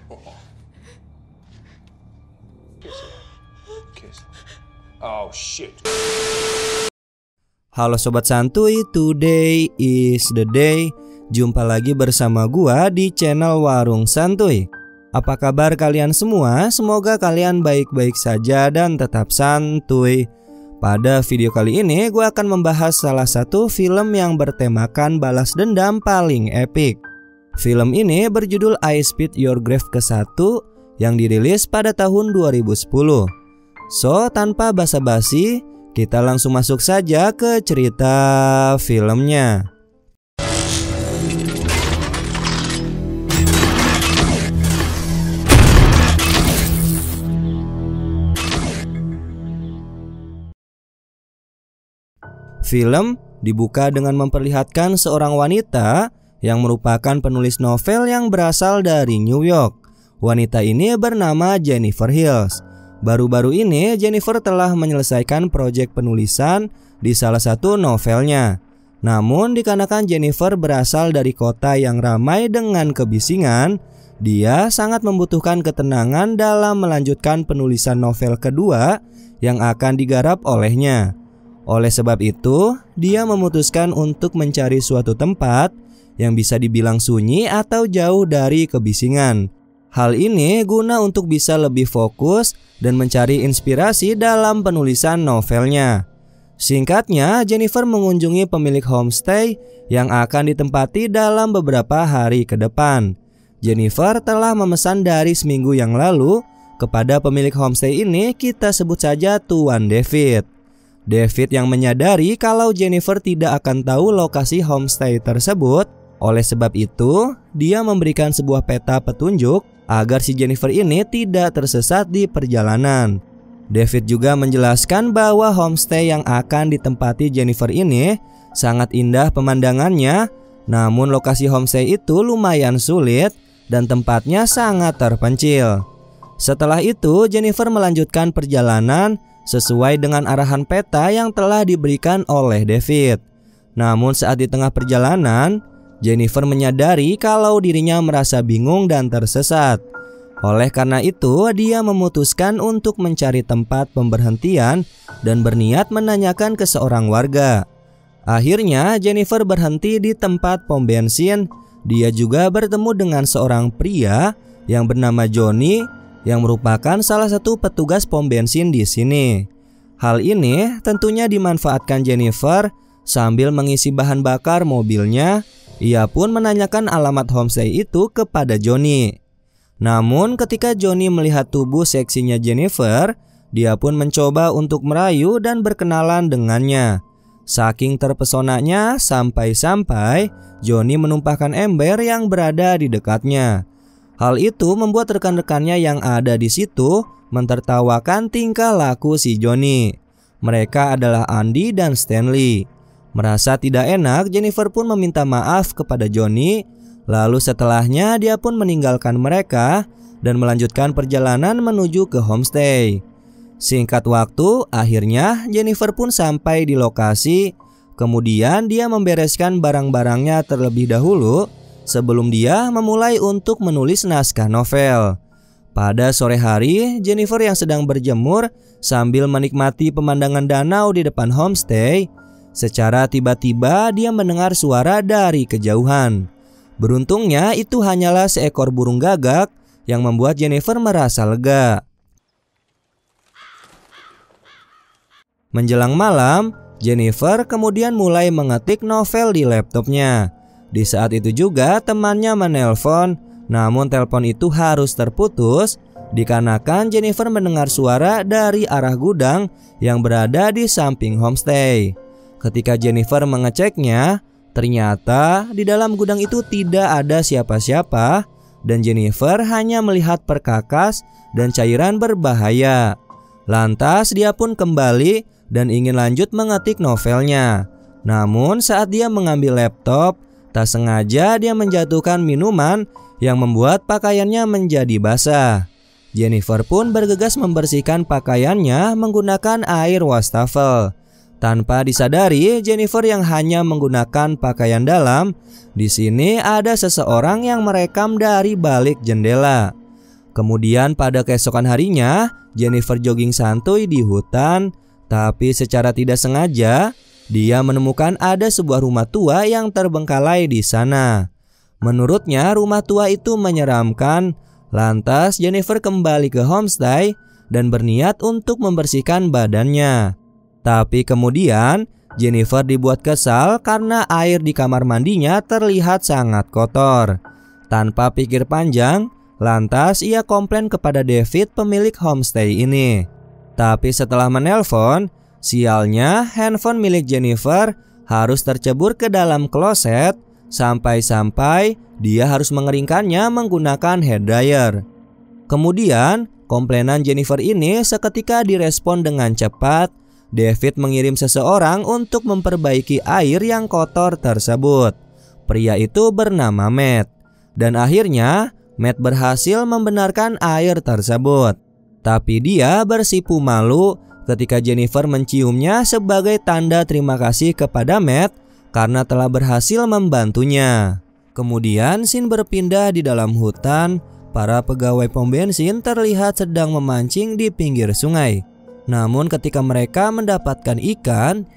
Oh shit. Halo Sobat Santuy, today is the day. Jumpa lagi bersama gua di channel Warung Santuy. Apa kabar kalian semua? Semoga kalian baik-baik saja dan tetap santuy. Pada video kali ini gua akan membahas salah satu film yang bertemakan balas dendam paling epik. Film ini berjudul I Spit Your Grave ke-1 yang dirilis pada tahun 2010. So, tanpa basa-basi, kita langsung masuk saja ke cerita filmnya. Film dibuka dengan memperlihatkan seorang wanita yang merupakan penulis novel yang berasal dari New York. Wanita ini bernama Jennifer Hills. Baru-baru ini Jennifer telah menyelesaikan proyek penulisan di salah satu novelnya. Namun dikarenakan Jennifer berasal dari kota yang ramai dengan kebisingan, dia sangat membutuhkan ketenangan dalam melanjutkan penulisan novel kedua yang akan digarap olehnya. Oleh sebab itu, dia memutuskan untuk mencari suatu tempat yang bisa dibilang sunyi atau jauh dari kebisingan. Hal ini guna untuk bisa lebih fokus dan mencari inspirasi dalam penulisan novelnya. Singkatnya, Jennifer mengunjungi pemilik homestay yang akan ditempati dalam beberapa hari ke depan. Jennifer telah memesan dari seminggu yang lalu kepada pemilik homestay ini, kita sebut saja Tuan David. David yang menyadari kalau Jennifer tidak akan tahu lokasi homestay tersebut. Oleh sebab itu, dia memberikan sebuah peta petunjuk agar si Jennifer ini tidak tersesat di perjalanan. David juga menjelaskan bahwa homestay yang akan ditempati Jennifer ini sangat indah pemandangannya, namun lokasi homestay itu lumayan sulit dan tempatnya sangat terpencil. Setelah itu, Jennifer melanjutkan perjalanan sesuai dengan arahan peta yang telah diberikan oleh David. Namun saat di tengah perjalanan, Jennifer menyadari kalau dirinya merasa bingung dan tersesat. Oleh karena itu, dia memutuskan untuk mencari tempat pemberhentian dan berniat menanyakan ke seorang warga. Akhirnya, Jennifer berhenti di tempat pom bensin. Dia juga bertemu dengan seorang pria yang bernama Johnny yang merupakan salah satu petugas pom bensin di sini. Hal ini tentunya dimanfaatkan Jennifer sambil mengisi bahan bakar mobilnya. Ia pun menanyakan alamat homestay itu kepada Johnny. Namun ketika Johnny melihat tubuh seksinya Jennifer, dia pun mencoba untuk merayu dan berkenalan dengannya. Saking terpesonanya sampai-sampai Johnny menumpahkan ember yang berada di dekatnya. Hal itu membuat rekan-rekannya yang ada di situ mentertawakan tingkah laku si Johnny. Mereka adalah Andy dan Stanley. Merasa tidak enak, Jennifer pun meminta maaf kepada Johnny. Lalu setelahnya dia pun meninggalkan mereka dan melanjutkan perjalanan menuju ke homestay. Singkat waktu, akhirnya Jennifer pun sampai di lokasi. Kemudian dia membereskan barang-barangnya terlebih dahulu sebelum dia memulai untuk menulis naskah novel. Pada sore hari, Jennifer yang sedang berjemur sambil menikmati pemandangan danau di depan homestay. Secara tiba-tiba dia mendengar suara dari kejauhan. Beruntungnya itu hanyalah seekor burung gagak yang membuat Jennifer merasa lega. Menjelang malam, Jennifer kemudian mulai mengetik novel di laptopnya. Di saat itu juga temannya menelpon, namun telepon itu harus terputus dikarenakan Jennifer mendengar suara dari arah gudang yang berada di samping homestay. Ketika Jennifer mengeceknya, ternyata di dalam gudang itu tidak ada siapa-siapa dan Jennifer hanya melihat perkakas dan cairan berbahaya. Lantas dia pun kembali dan ingin lanjut mengetik novelnya. Namun saat dia mengambil laptop, tak sengaja dia menjatuhkan minuman yang membuat pakaiannya menjadi basah. Jennifer pun bergegas membersihkan pakaiannya menggunakan air wastafel. Tanpa disadari, Jennifer yang hanya menggunakan pakaian dalam, di sini ada seseorang yang merekam dari balik jendela. Kemudian pada keesokan harinya, Jennifer jogging santuy di hutan, tapi secara tidak sengaja dia menemukan ada sebuah rumah tua yang terbengkalai di sana. Menurutnya rumah tua itu menyeramkan. Lantas Jennifer kembali ke homestay dan berniat untuk membersihkan badannya. Tapi kemudian Jennifer dibuat kesal karena air di kamar mandinya terlihat sangat kotor. Tanpa pikir panjang, lantas ia komplain kepada David, pemilik homestay ini. Tapi setelah menelpon, sialnya handphone milik Jennifer harus tercebur ke dalam kloset sampai-sampai dia harus mengeringkannya menggunakan hair dryer. Kemudian, komplainan Jennifer ini seketika direspon dengan cepat. David mengirim seseorang untuk memperbaiki air yang kotor tersebut. Pria itu bernama Matt. Dan akhirnya Matt berhasil membenarkan air tersebut. Tapi dia bersipu malu ketika Jennifer menciumnya sebagai tanda terima kasih kepada Matt karena telah berhasil membantunya. Kemudian scene berpindah di dalam hutan. Para pegawai pom bensin terlihat sedang memancing di pinggir sungai. Namun ketika mereka mendapatkan ikan,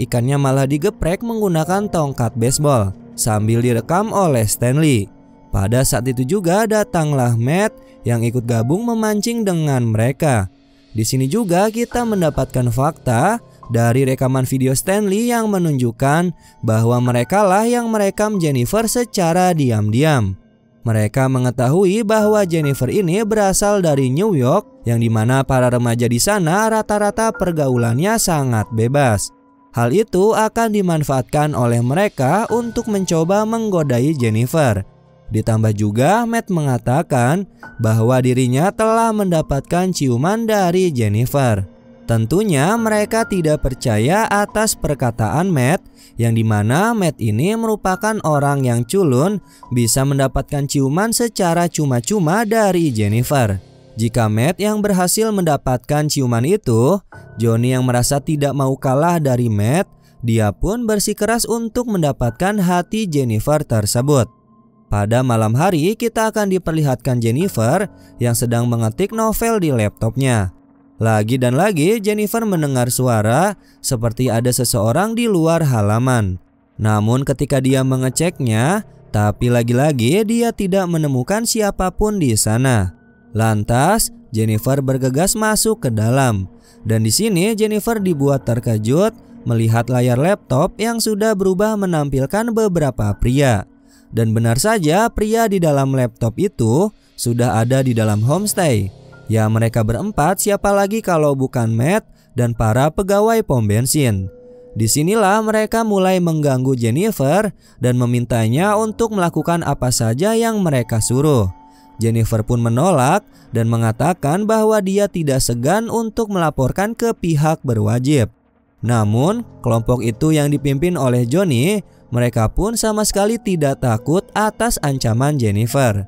ikannya malah digeprek menggunakan tongkat baseball sambil direkam oleh Stanley. Pada saat itu juga datanglah Matt yang ikut gabung memancing dengan mereka. Di sini juga kita mendapatkan fakta dari rekaman video Stanley yang menunjukkan bahwa merekalah yang merekam Jennifer secara diam-diam. Mereka mengetahui bahwa Jennifer ini berasal dari New York, yang dimana para remaja di sana rata-rata pergaulannya sangat bebas. Hal itu akan dimanfaatkan oleh mereka untuk mencoba menggodai Jennifer. Ditambah juga Matt mengatakan bahwa dirinya telah mendapatkan ciuman dari Jennifer. Tentunya mereka tidak percaya atas perkataan Matt, yang dimana Matt ini merupakan orang yang culun bisa mendapatkan ciuman secara cuma-cuma dari Jennifer. Jika Matt yang berhasil mendapatkan ciuman itu, Johnny yang merasa tidak mau kalah dari Matt, dia pun bersikeras untuk mendapatkan hati Jennifer tersebut. Pada malam hari kita akan diperlihatkan Jennifer yang sedang mengetik novel di laptopnya. Lagi dan lagi Jennifer mendengar suara seperti ada seseorang di luar halaman. Namun ketika dia mengeceknya, tapi lagi-lagi dia tidak menemukan siapapun di sana. Lantas Jennifer bergegas masuk ke dalam. Dan di sini Jennifer dibuat terkejut melihat layar laptop yang sudah berubah menampilkan beberapa pria. Dan benar saja pria di dalam laptop itu sudah ada di dalam homestay. Ya mereka berempat, siapa lagi kalau bukan Matt dan para pegawai pom bensin. Disinilah mereka mulai mengganggu Jennifer dan memintanya untuk melakukan apa saja yang mereka suruh. Jennifer pun menolak dan mengatakan bahwa dia tidak segan untuk melaporkan ke pihak berwajib. Namun kelompok itu yang dipimpin oleh Johnny, mereka pun sama sekali tidak takut atas ancaman Jennifer.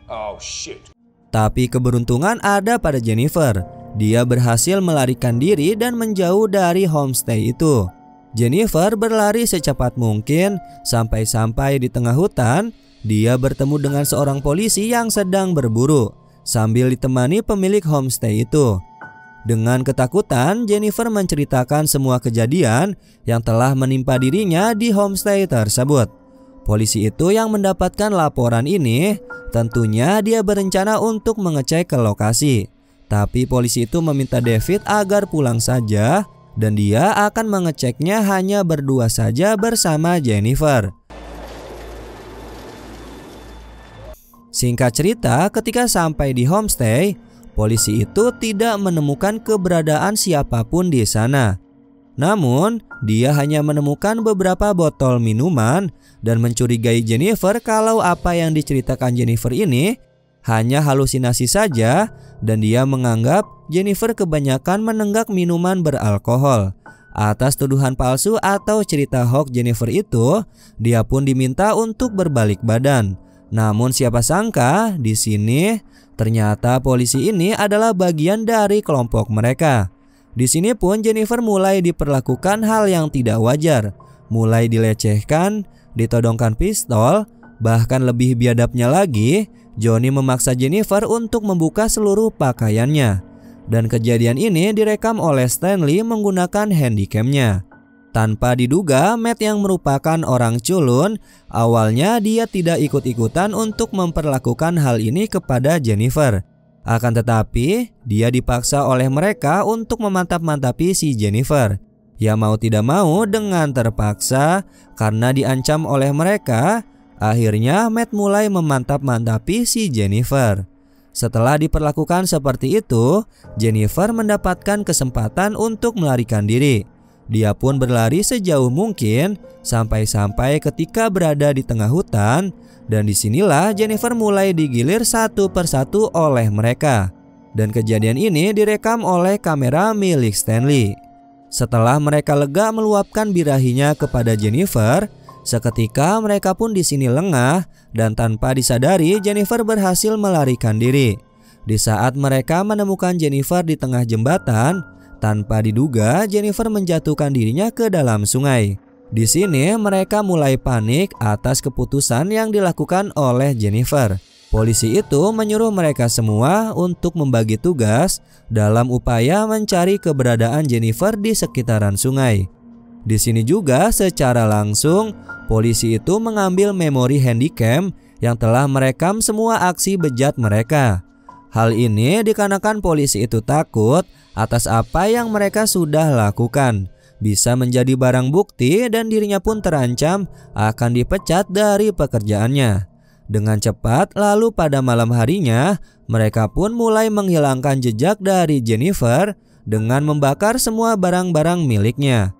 Oh shit. Tapi keberuntungan ada pada Jennifer. Dia berhasil melarikan diri dan menjauh dari homestay itu. Jennifer berlari secepat mungkin sampai di tengah hutan. Dia bertemu dengan seorang polisi yang sedang berburu sambil ditemani pemilik homestay itu. Dengan ketakutan, Jennifer menceritakan semua kejadian yang telah menimpa dirinya di homestay tersebut. Polisi itu yang mendapatkan laporan ini, tentunya dia berencana untuk mengecek ke lokasi. Tapi polisi itu meminta David agar pulang saja dan dia akan mengeceknya hanya berdua saja bersama Jennifer. Singkat cerita, ketika sampai di homestay, polisi itu tidak menemukan keberadaan siapapun di sana. Namun, dia hanya menemukan beberapa botol minuman dan mencurigai Jennifer kalau apa yang diceritakan Jennifer ini hanya halusinasi saja, dan dia menganggap Jennifer kebanyakan menenggak minuman beralkohol. Atas tuduhan palsu atau cerita hoax Jennifer itu, dia pun diminta untuk berbalik badan. Namun siapa sangka di sini ternyata polisi ini adalah bagian dari kelompok mereka. Di sini pun Jennifer mulai diperlakukan hal yang tidak wajar, mulai dilecehkan, ditodongkan pistol, bahkan lebih biadabnya lagi, Johnny memaksa Jennifer untuk membuka seluruh pakaiannya. Dan kejadian ini direkam oleh Stanley menggunakan handycam-nya. Tanpa diduga, Matt yang merupakan orang culun, awalnya dia tidak ikut-ikutan untuk memperlakukan hal ini kepada Jennifer. Akan tetapi, dia dipaksa oleh mereka untuk memantap-mantapi si Jennifer. Ya mau tidak mau dengan terpaksa, karena diancam oleh mereka, akhirnya Matt mulai memantap-mantapi si Jennifer. Setelah diperlakukan seperti itu, Jennifer mendapatkan kesempatan untuk melarikan diri. Dia pun berlari sejauh mungkin sampai-sampai ketika berada di tengah hutan, dan disinilah Jennifer mulai digilir satu persatu oleh mereka. Dan kejadian ini direkam oleh kamera milik Stanley. Setelah mereka lega meluapkan birahinya kepada Jennifer, seketika mereka pun di sini lengah dan tanpa disadari Jennifer berhasil melarikan diri. Di saat mereka menemukan Jennifer di tengah jembatan, tanpa diduga Jennifer menjatuhkan dirinya ke dalam sungai. Di sini mereka mulai panik atas keputusan yang dilakukan oleh Jennifer. Polisi itu menyuruh mereka semua untuk membagi tugas dalam upaya mencari keberadaan Jennifer di sekitaran sungai. Di sini juga secara langsung polisi itu mengambil memori handycam yang telah merekam semua aksi bejat mereka. Hal ini dikarenakan polisi itu takut atas apa yang mereka sudah lakukan bisa menjadi barang bukti dan dirinya pun terancam akan dipecat dari pekerjaannya. Dengan cepat lalu pada malam harinya mereka pun mulai menghilangkan jejak dari Jennifer dengan membakar semua barang-barang miliknya.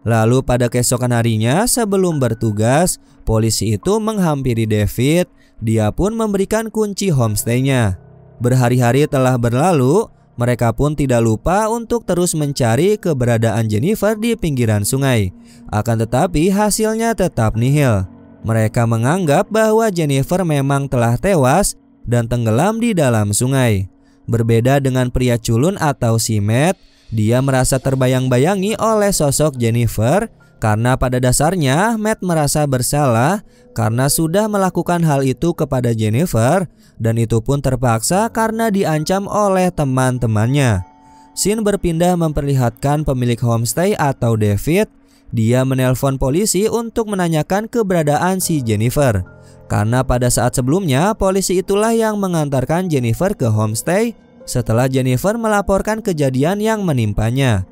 Lalu pada keesokan harinya sebelum bertugas, polisi itu menghampiri David. Dia pun memberikan kunci homestay-nya. Berhari-hari telah berlalu, mereka pun tidak lupa untuk terus mencari keberadaan Jennifer di pinggiran sungai. Akan tetapi hasilnya tetap nihil. Mereka menganggap bahwa Jennifer memang telah tewas dan tenggelam di dalam sungai. Berbeda dengan pria culun atau si Matt, dia merasa terbayang-bayangi oleh sosok Jennifer karena pada dasarnya Matt merasa bersalah karena sudah melakukan hal itu kepada Jennifer, dan itu pun terpaksa karena diancam oleh teman-temannya. Scene berpindah memperlihatkan pemilik homestay atau David. Dia menelpon polisi untuk menanyakan keberadaan si Jennifer. Karena pada saat sebelumnya polisi itulah yang mengantarkan Jennifer ke homestay setelah Jennifer melaporkan kejadian yang menimpanya.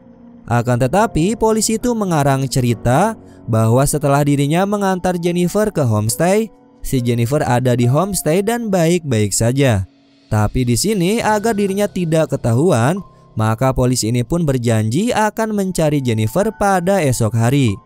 Akan tetapi polisi itu mengarang cerita bahwa setelah dirinya mengantar Jennifer ke homestay, si Jennifer ada di homestay dan baik-baik saja. Tapi di sini agar dirinya tidak ketahuan, maka polisi ini pun berjanji akan mencari Jennifer pada esok hari.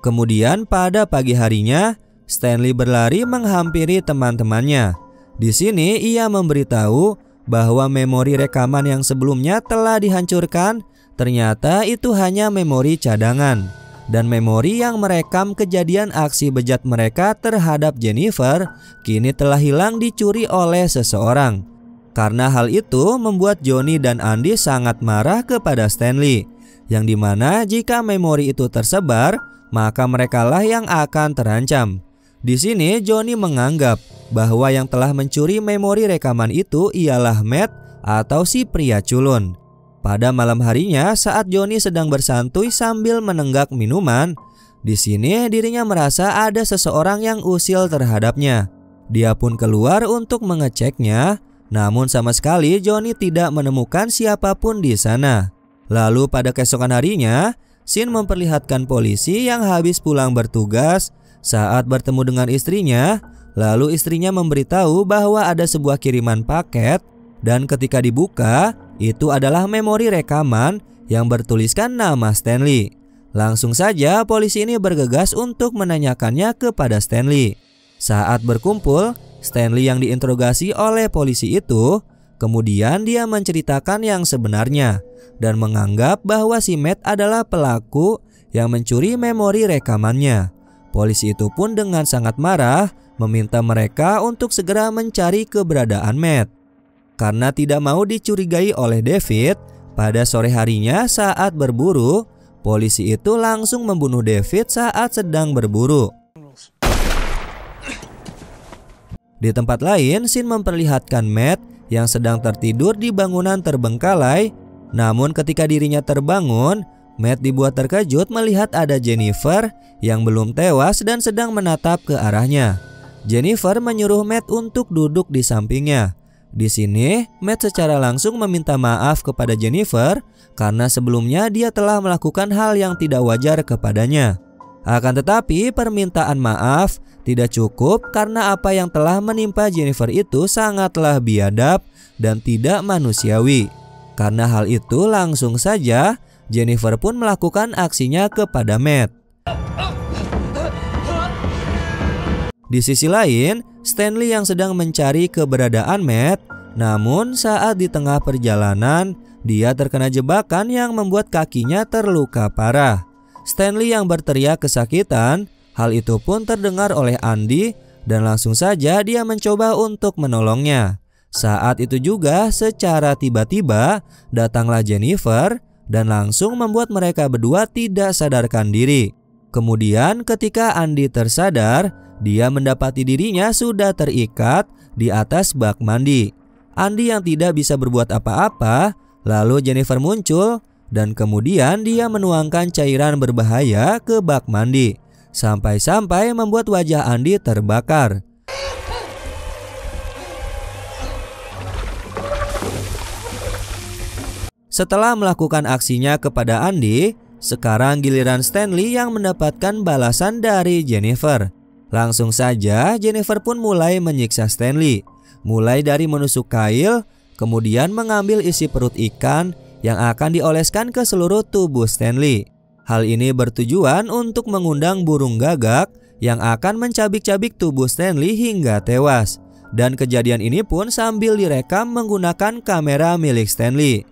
Kemudian pada pagi harinya, Stanley berlari menghampiri teman-temannya. Di sini ia memberitahu bahwa memori rekaman yang sebelumnya telah dihancurkan. Ternyata itu hanya memori cadangan dan memori yang merekam kejadian aksi bejat mereka terhadap Jennifer kini telah hilang dicuri oleh seseorang. Karena hal itu membuat Johnny dan Andy sangat marah kepada Stanley, yang dimana jika memori itu tersebar maka merekalah yang akan terancam. Di sini Johnny menganggap bahwa yang telah mencuri memori rekaman itu ialah Matt atau si pria culun. Pada malam harinya saat Johnny sedang bersantuy sambil menenggak minuman, di sini dirinya merasa ada seseorang yang usil terhadapnya. Dia pun keluar untuk mengeceknya, namun sama sekali Johnny tidak menemukan siapapun di sana. Lalu pada keesokan harinya, Scene memperlihatkan polisi yang habis pulang bertugas saat bertemu dengan istrinya. Lalu istrinya memberitahu bahwa ada sebuah kiriman paket dan ketika dibuka, itu adalah memori rekaman yang bertuliskan nama Stanley. Langsung saja polisi ini bergegas untuk menanyakannya kepada Stanley. Saat berkumpul, Stanley yang diinterogasi oleh polisi itu, kemudian dia menceritakan yang sebenarnya dan menganggap bahwa si Matt adalah pelaku yang mencuri memori rekamannya. Polisi itu pun dengan sangat marah meminta mereka untuk segera mencari keberadaan Matt. Karena tidak mau dicurigai oleh David, Pada sore harinya saat berburu, polisi itu langsung membunuh David saat sedang berburu. Di tempat lain, scene memperlihatkan Matt yang sedang tertidur di bangunan terbengkalai. Namun ketika dirinya terbangun, Matt dibuat terkejut melihat ada Jennifer yang belum tewas dan sedang menatap ke arahnya. Jennifer menyuruh Matt untuk duduk di sampingnya. Di sini, Matt secara langsung meminta maaf kepada Jennifer karena sebelumnya dia telah melakukan hal yang tidak wajar kepadanya. Akan tetapi, permintaan maaf tidak cukup karena apa yang telah menimpa Jennifer itu sangatlah biadab dan tidak manusiawi. Karena hal itu, langsung saja Jennifer pun melakukan aksinya kepada Matt. Di sisi lain, Stanley yang sedang mencari keberadaan Matt, namun saat di tengah perjalanan, dia terkena jebakan yang membuat kakinya terluka parah. Stanley yang berteriak kesakitan, hal itu pun terdengar oleh Andy dan langsung saja dia mencoba untuk menolongnya. Saat itu juga secara tiba-tiba datanglah Jennifer dan langsung membuat mereka berdua tidak sadarkan diri. Kemudian ketika Andy tersadar, dia mendapati dirinya sudah terikat di atas bak mandi. Andy yang tidak bisa berbuat apa-apa, lalu Jennifer muncul dan kemudian dia menuangkan cairan berbahaya ke bak mandi, sampai-sampai membuat wajah Andy terbakar. Setelah melakukan aksinya kepada Andy, sekarang giliran Stanley yang mendapatkan balasan dari Jennifer. Langsung saja Jennifer pun mulai menyiksa Stanley, mulai dari menusuk kail, kemudian mengambil isi perut ikan yang akan dioleskan ke seluruh tubuh Stanley. Hal ini bertujuan untuk mengundang burung gagak yang akan mencabik-cabik tubuh Stanley hingga tewas. Dan kejadian ini pun sambil direkam menggunakan kamera milik Stanley.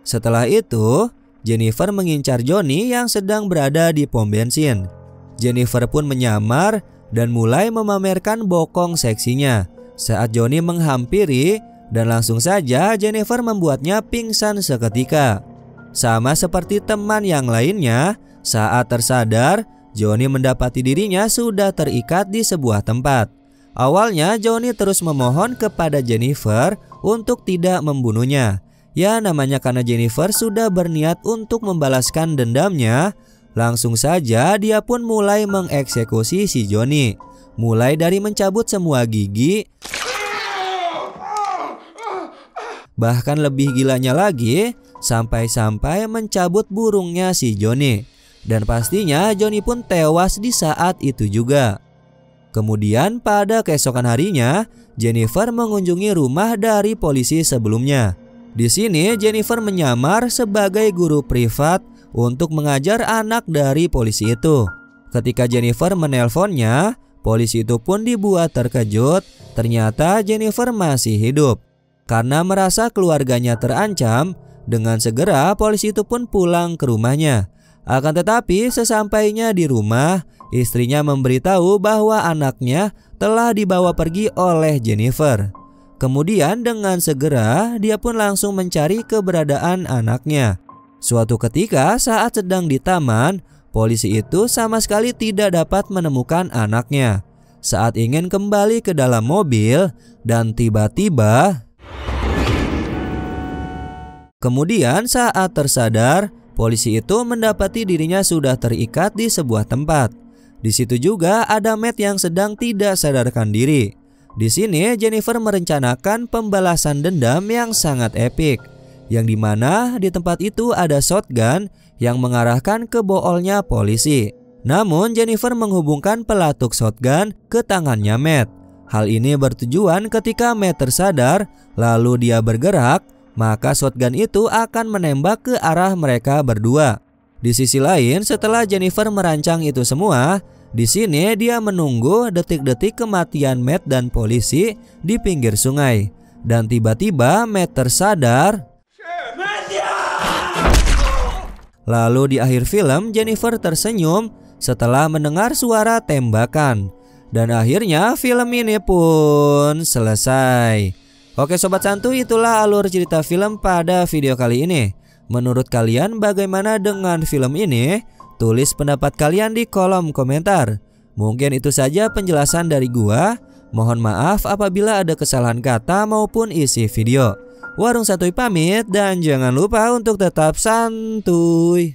Setelah itu, Jennifer mengincar Johnny yang sedang berada di pom bensin. Jennifer pun menyamar dan mulai memamerkan bokong seksinya saat Johnny menghampiri, dan langsung saja Jennifer membuatnya pingsan seketika. Sama seperti teman yang lainnya, saat tersadar, Johnny mendapati dirinya sudah terikat di sebuah tempat. Awalnya Johnny terus memohon kepada Jennifer untuk tidak membunuhnya. Ya, namanya karena Jennifer sudah berniat untuk membalaskan dendamnya. Langsung saja dia pun mulai mengeksekusi si Johnny, mulai dari mencabut semua gigi. Bahkan lebih gilanya lagi, sampai-sampai mencabut burungnya si Johnny. Dan pastinya Johnny pun tewas di saat itu juga. Kemudian pada keesokan harinya, Jennifer mengunjungi rumah dari polisi sebelumnya. Di sini Jennifer menyamar sebagai guru privat untuk mengajar anak dari polisi itu. Ketika Jennifer menelponnya, polisi itu pun dibuat terkejut. Ternyata Jennifer masih hidup. Karena merasa keluarganya terancam, dengan segera polisi itu pun pulang ke rumahnya. Akan tetapi sesampainya di rumah, istrinya memberitahu bahwa anaknya telah dibawa pergi oleh Jennifer. Kemudian dengan segera dia pun langsung mencari keberadaan anaknya. Suatu ketika saat sedang di taman, polisi itu sama sekali tidak dapat menemukan anaknya. Saat ingin kembali ke dalam mobil dan tiba-tiba kemudian saat tersadar, polisi itu mendapati dirinya sudah terikat di sebuah tempat. Di situ juga ada Matt yang sedang tidak sadarkan diri. Di sini Jennifer merencanakan pembalasan dendam yang sangat epik, yang dimana di tempat itu ada shotgun yang mengarahkan ke boolnya polisi. Namun Jennifer menghubungkan pelatuk shotgun ke tangannya Matt. Hal ini bertujuan ketika Matt tersadar lalu dia bergerak, maka shotgun itu akan menembak ke arah mereka berdua. Di sisi lain, setelah Jennifer merancang itu semua, di sini dia menunggu detik-detik kematian Matt dan polisi di pinggir sungai. Dan tiba-tiba Matt tersadar. Lalu di akhir film Jennifer tersenyum setelah mendengar suara tembakan. Dan akhirnya film ini pun selesai. Oke Sobat Santuy, itulah alur cerita film pada video kali ini. Menurut kalian bagaimana dengan film ini? Tulis pendapat kalian di kolom komentar. Mungkin itu saja penjelasan dari gua. Mohon maaf apabila ada kesalahan kata maupun isi video. Warung Santuy pamit dan jangan lupa untuk tetap santuy.